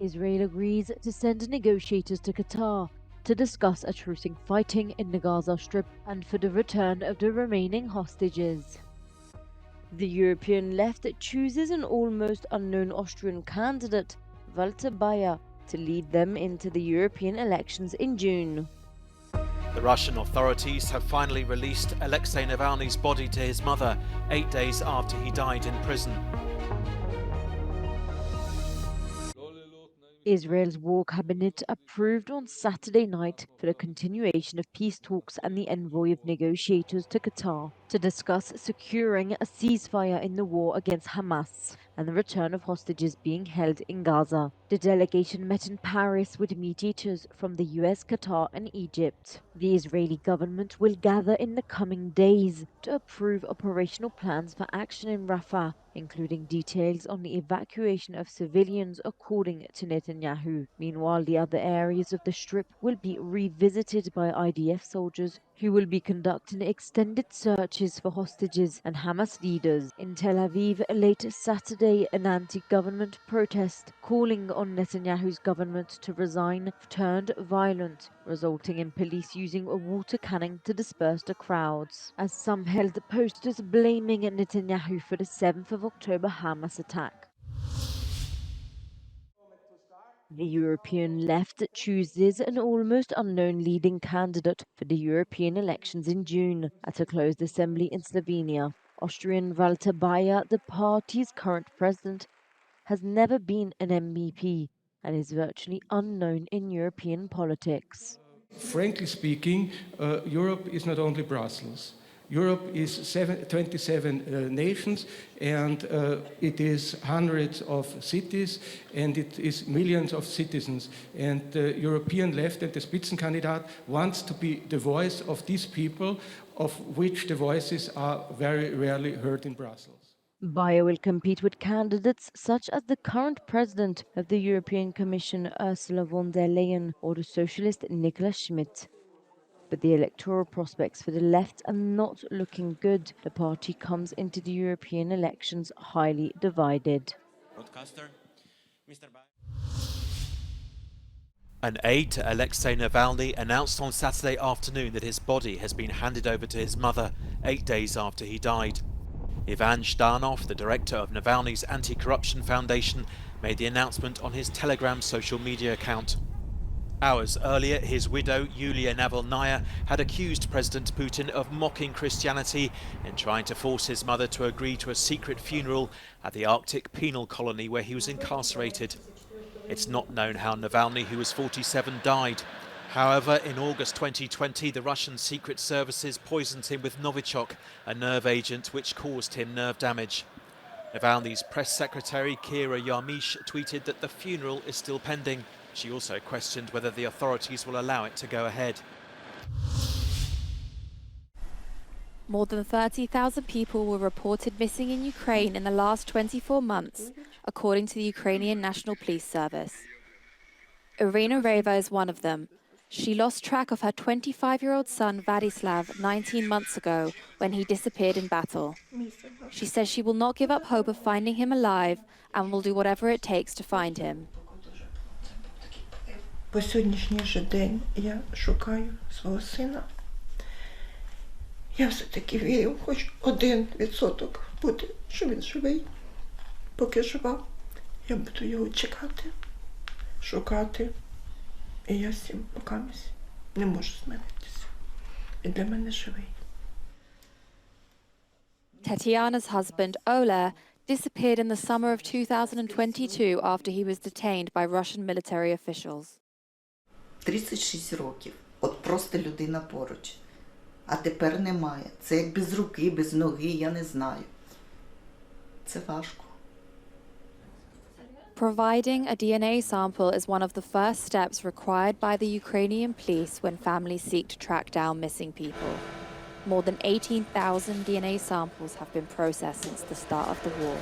Israel agrees to send negotiators to Qatar to discuss a truce in fighting in the Gaza Strip and for the return of the remaining hostages. The European left chooses an almost unknown Austrian candidate, Walter Bayer, to lead them into the European elections in June. The Russian authorities have finally released Alexei Navalny's body to his mother 8 days after he died in prison. Israel's war cabinet approved on Saturday night for the continuation of peace talks and the envoy of negotiators to Qatar to discuss securing a ceasefire in the war against Hamas and the return of hostages being held in Gaza. The delegation met in Paris with mediators from the US, Qatar and Egypt. The Israeli government will gather in the coming days to approve operational plans for action in Rafah, including details on the evacuation of civilians, according to Netanyahu. Meanwhile, the other areas of the Strip will be revisited by IDF soldiers who will be conducting extended searches for hostages and Hamas leaders. In Tel Aviv, late Saturday, an anti-government protest calling on Netanyahu's government to resign turned violent, resulting in police using a water cannon to disperse the crowds, as some held posters blaming Netanyahu for the 7th of October Hamas attack. The European left chooses an almost unknown leading candidate for the European elections in June at a closed assembly in Slovenia. Austrian Walter Bayer, the party's current president, has never been an MEP and is virtually unknown in European politics. Frankly speaking, Europe is not only Brussels. Europe is 27 nations, and it is hundreds of cities, and it is millions of citizens. And the European left and the Spitzenkandidat wants to be the voice of these people, of which the voices are very rarely heard in Brussels. Bayer will compete with candidates such as the current president of the European Commission, Ursula von der Leyen, or the socialist Nicola Schmidt. But the electoral prospects for the left are not looking good. The party comes into the European elections highly divided. An aide to Alexei Navalny announced on Saturday afternoon that his body has been handed over to his mother 8 days after he died. Ivan Zhdanov, the director of Navalny's anti-corruption foundation, made the announcement on his Telegram social media account. Hours earlier, his widow, Yulia Navalnaya, had accused President Putin of mocking Christianity and trying to force his mother to agree to a secret funeral at the Arctic penal colony where he was incarcerated. It's not known how Navalny, who was 47, died. However, in August 2020, the Russian secret services poisoned him with Novichok, a nerve agent which caused him nerve damage. Navalny's press secretary, Kira Yarmish, tweeted that the funeral is still pending. She also questioned whether the authorities will allow it to go ahead. More than 30,000 people were reported missing in Ukraine in the last 24 months, according to the Ukrainian National Police Service. Irina Reva is one of them. She lost track of her 25-year-old son Vladislav 19 months ago when he disappeared in battle. She says she will not give up hope of finding him alive and will do whatever it takes to find him. По сьогоднішній же день я шукаю свого сина. Я все-таки вірю, хоч 1% буде, що він живий. Поки жива, я буду його чекати, шукати. І я з цим покамусь не можу змиритися. Він для мене живий. Tatiana's husband, Ola, disappeared in the summer of 2022 after he was detained by Russian military officials. 36 років. От просто людина поруч. А тепер немає. Це як без руки, без ноги, я не знаю. Це важко. Providing a DNA sample is one of the first steps required by the Ukrainian police when families seek to track down missing people. More than 18,000 DNA samples have been processed since the start of the war.